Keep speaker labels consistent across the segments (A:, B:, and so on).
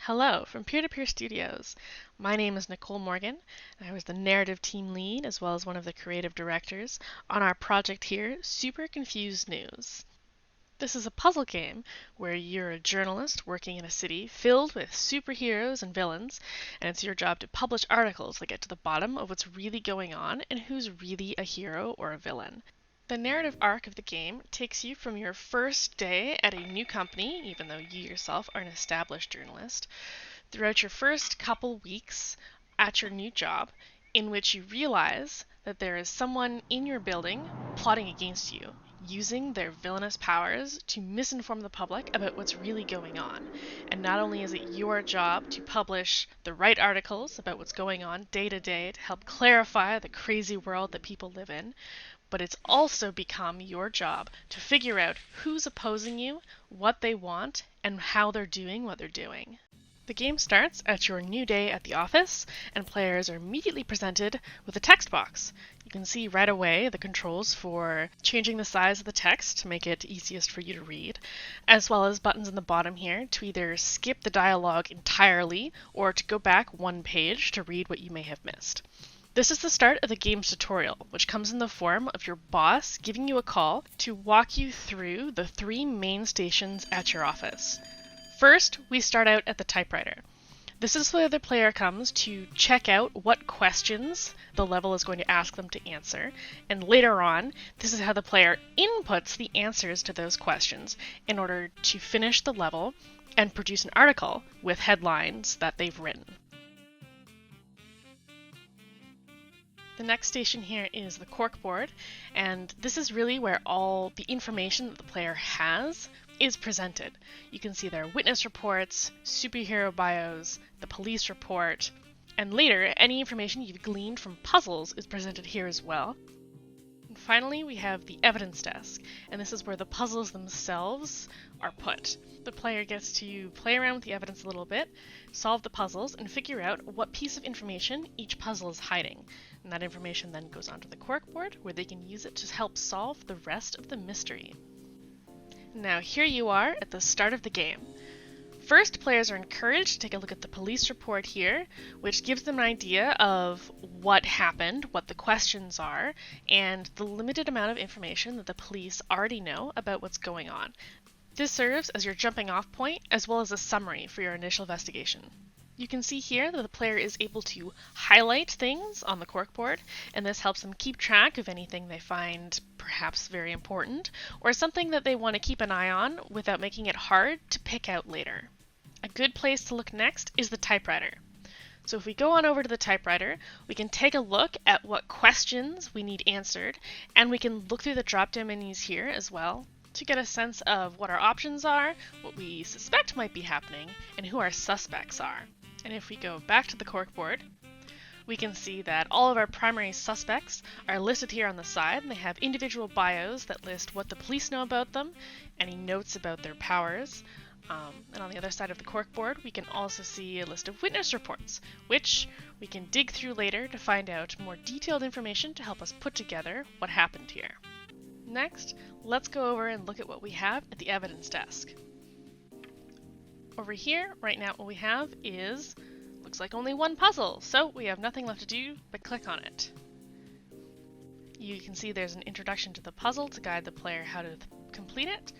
A: Hello from Peer-to-Peer Studios. My name is Nicole Morgan, and I was the narrative team lead as well as one of the creative directors on our project here, Super Confused News. This is a puzzle game where you're a journalist working in a city filled with superheroes and villains, and it's your job to publish articles that get to the bottom of what's really going on and who's really a hero or a villain. The narrative arc of the game takes you from your first day at a new company, even though you yourself are an established journalist, throughout your first couple weeks at your new job, in which you realize that there is someone in your building plotting against you, using their villainous powers to misinform the public about what's really going on. And not only is it your job to publish the right articles about what's going on day to day to help clarify the crazy world that people live in, but it's also become your job to figure out who's opposing you, what they want, and how they're doing what they're doing. The game starts at your new day at the office, and players are immediately presented with a text box. You can see right away the controls for changing the size of the text to make it easiest for you to read, as well as buttons in the bottom here to either skip the dialogue entirely or to go back one page to read what you may have missed. This is the start of the game's tutorial, which comes in the form of your boss giving you a call to walk you through the three main stations at your office. First, we start out at the typewriter. This is where the player comes to check out what questions the level is going to ask them to answer, and later on, this is how the player inputs the answers to those questions in order to finish the level and produce an article with headlines that they've written. The next station here is the corkboard, and this is really where all the information that the player has is presented. You can see their witness reports, superhero bios, the police report, and later any information you've gleaned from puzzles is presented here as well. And finally, we have the evidence desk, and this is where the puzzles themselves are put. The player gets to play around with the evidence a little bit, solve the puzzles, and figure out what piece of information each puzzle is hiding. And that information then goes onto the corkboard, where they can use it to help solve the rest of the mystery. Now here you are at the start of the game. First, players are encouraged to take a look at the police report here, which gives them an idea of what happened, what the questions are, and the limited amount of information that the police already know about what's going on. This serves as your jumping off point as well as a summary for your initial investigation. You can see here that the player is able to highlight things on the corkboard, and this helps them keep track of anything they find perhaps very important, or something that they want to keep an eye on without making it hard to pick out later. A good place to look next is the typewriter. So if we go on over to the typewriter, we can take a look at what questions we need answered, and we can look through the drop-down menus here as well to get a sense of what our options are, what we suspect might be happening, and who our suspects are. And if we go back to the corkboard, we can see that all of our primary suspects are listed here on the side, and they have individual bios that list what the police know about them, any notes about their powers. And on the other side of the corkboard, we can also see a list of witness reports, which we can dig through later to find out more detailed information to help us put together what happened here. Next, let's go over and look at what we have at the evidence desk. Over here, right now, what we have is, looks like only one puzzle, so we have nothing left to do but click on it. You can see there's an introduction to the puzzle to guide the player how to complete it,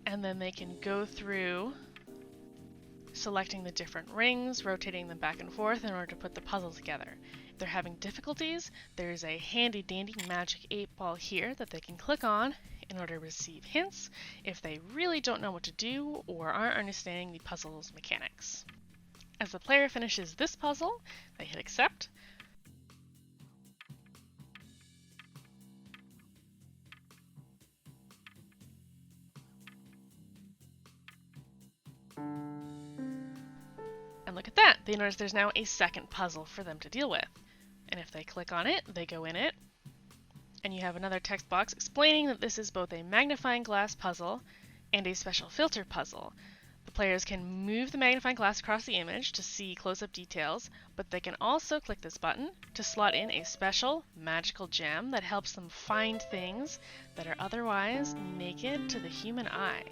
A: and then they can go through selecting the different rings, rotating them back and forth in order to put the puzzle together. If they're having difficulties, there's a handy dandy magic 8-ball here that they can click on in order to receive hints if they really don't know what to do or aren't understanding the puzzle's mechanics. As the player finishes this puzzle, they hit accept. And look at that, they notice there's now a second puzzle for them to deal with. And if they click on it, they go in it, and you have another text box explaining that this is both a magnifying glass puzzle and a special filter puzzle. The players can move the magnifying glass across the image to see close-up details, but they can also click this button to slot in a special magical gem that helps them find things that are otherwise naked to the human eye.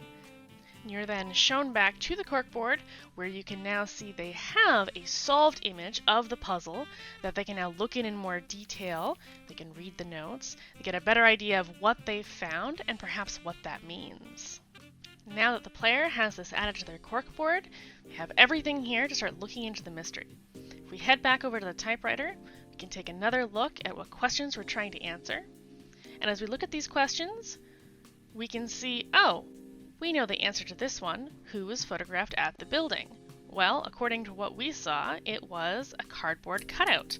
A: You're then shown back to the corkboard, where you can now see they have a solved image of the puzzle that they can now look in more detail. They can read the notes, they get a better idea of what they've found and perhaps what that means. Now that the player has this added to their corkboard, we have everything here to start looking into the mystery. If we head back over to the typewriter, we can take another look at what questions we're trying to answer. And as we look at these questions, we can see, oh, we know the answer to this one. Who was photographed at the building? Well, according to what we saw, it was a cardboard cutout.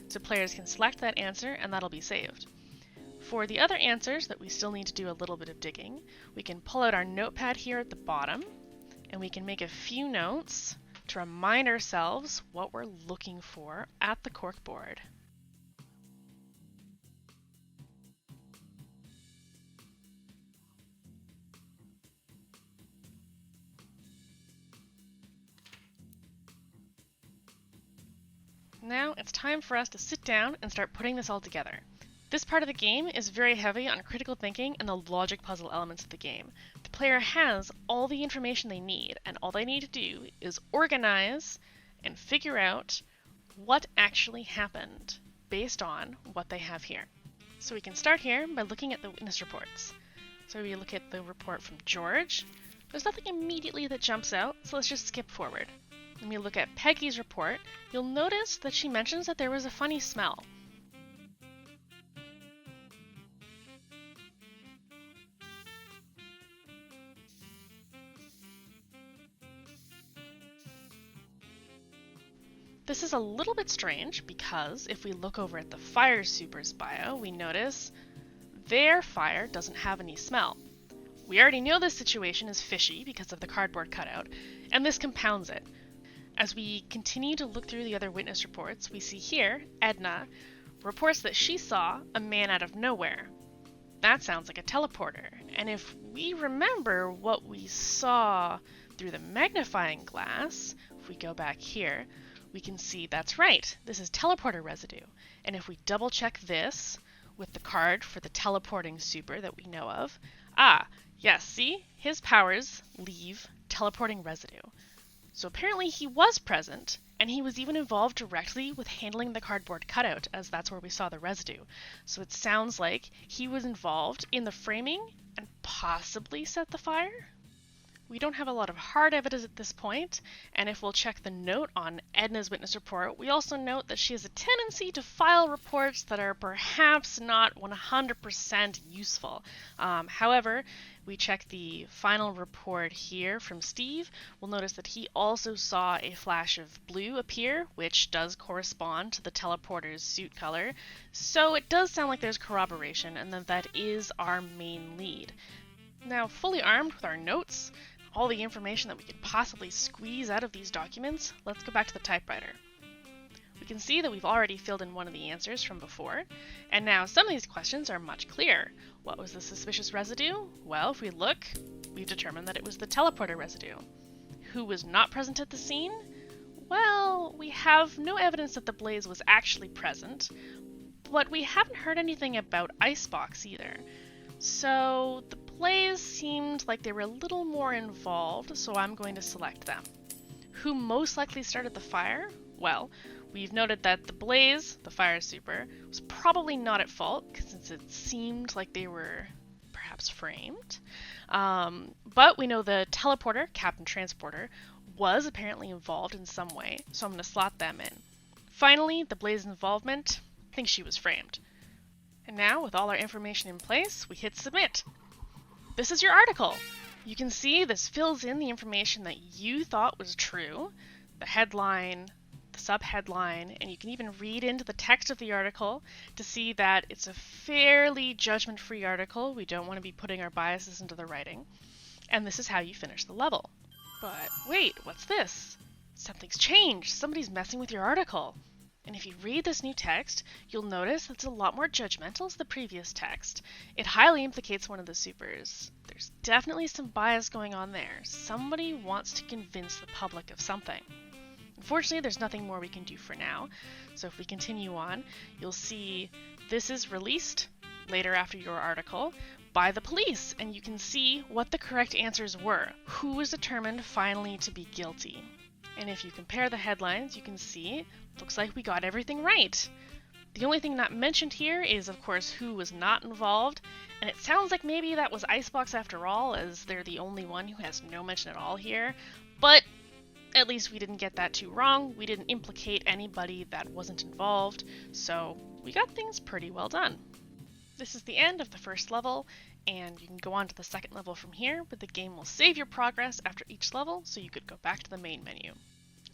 A: So players can select that answer and that'll be saved. For the other answers that we still need to do a little bit of digging, we can pull out our notepad here at the bottom and we can make a few notes to remind ourselves what we're looking for at the corkboard. Now it's time for us to sit down and start putting this all together. This part of the game is very heavy on critical thinking and the logic puzzle elements of the game. The player has all the information they need, and all they need to do is organize and figure out what actually happened based on what they have here. So we can start here by looking at the witness reports. So we look at the report from George. There's nothing immediately that jumps out, so let's just skip forward. When we look at Peggy's report, you'll notice that she mentions that there was a funny smell. This is a little bit strange because if we look over at the fire super's bio, we notice their fire doesn't have any smell. We already know this situation is fishy because of the cardboard cutout, and this compounds it. As we continue to look through the other witness reports, we see here, Edna reports that she saw a man out of nowhere. That sounds like a teleporter, and if we remember what we saw through the magnifying glass, if we go back here, we can see that's right, this is teleporter residue. And if we double check this with the card for the teleporting super that we know of, yes, see, his powers leave teleporting residue. So apparently he was present, and he was even involved directly with handling the cardboard cutout, as that's where we saw the residue. So it sounds like he was involved in the framing and possibly set the fire? We don't have a lot of hard evidence at this point, and if we'll check the note on Edna's witness report, we also note that she has a tendency to file reports that are perhaps not 100% useful. However, we check the final report here from Steve, we'll notice that he also saw a flash of blue appear, which does correspond to the teleporter's suit color. So it does sound like there's corroboration, and that is our main lead. Now, fully armed with our notes, all the information that we could possibly squeeze out of these documents, let's go back to the typewriter. We can see that we've already filled in one of the answers from before, and now some of these questions are much clearer. What was the suspicious residue? Well, if we look, we've determined that it was the teleporter residue. Who was not present at the scene? Well, we have no evidence that the blaze was actually present, but we haven't heard anything about Icebox either. So the blaze seemed like they were a little more involved, so I'm going to select them. Who most likely started the fire? Well, we've noted that the blaze, the fire super, was probably not at fault, since it seemed like they were perhaps framed. But we know the teleporter, Captain Transporter, was apparently involved in some way, so I'm going to slot them in. Finally, the blaze involvement, I think she was framed. And now, with all our information in place, we hit submit. This is your article. You can see this fills in the information that you thought was true, the headline, the subheadline, and you can even read into the text of the article to see that it's a fairly judgment-free article. We don't want to be putting our biases into the writing. And this is how you finish the level. But wait, what's this? Something's changed. Somebody's messing with your article. And if you read this new text, you'll notice it's a lot more judgmental as the previous text. It highly implicates one of the supers. There's definitely some bias going on there. Somebody wants to convince the public of something. Unfortunately, there's nothing more we can do for now. So if we continue on, you'll see this is released later after your article, by the police, and you can see what the correct answers were, who was determined finally to be guilty. And if you compare the headlines, you can see, looks like we got everything right. The only thing not mentioned here is, of course, who was not involved, and it sounds like maybe that was Icebox after all, as they're the only one who has no mention at all here, but at least we didn't get that too wrong. We didn't implicate anybody that wasn't involved, so we got things pretty well done. This is the end of the first level, and you can go on to the second level from here, but the game will save your progress after each level, so you could go back to the main menu.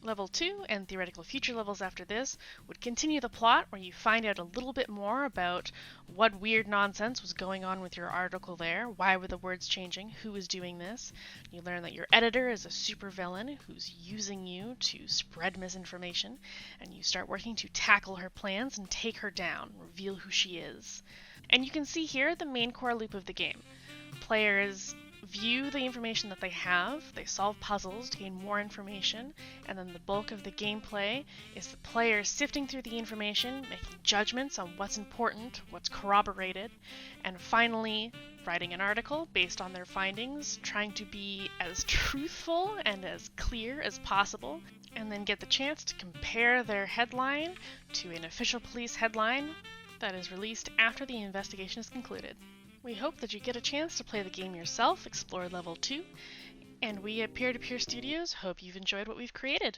A: Level 2 and theoretical future levels after this would continue the plot where you find out a little bit more about what weird nonsense was going on with your article there, why were the words changing, who was doing this. You learn that your editor is a supervillain who's using you to spread misinformation, and you start working to tackle her plans and take her down, reveal who she is. And you can see here the main core loop of the game. Players view the information that they have, they solve puzzles to gain more information, and then the bulk of the gameplay is the players sifting through the information, making judgments on what's important, what's corroborated, and finally writing an article based on their findings, trying to be as truthful and as clear as possible, and then get the chance to compare their headline to an official police headline that is released after the investigation is concluded. We hope that you get a chance to play the game yourself, explore level 2, and we at Peer to Peer Studios hope you've enjoyed what we've created.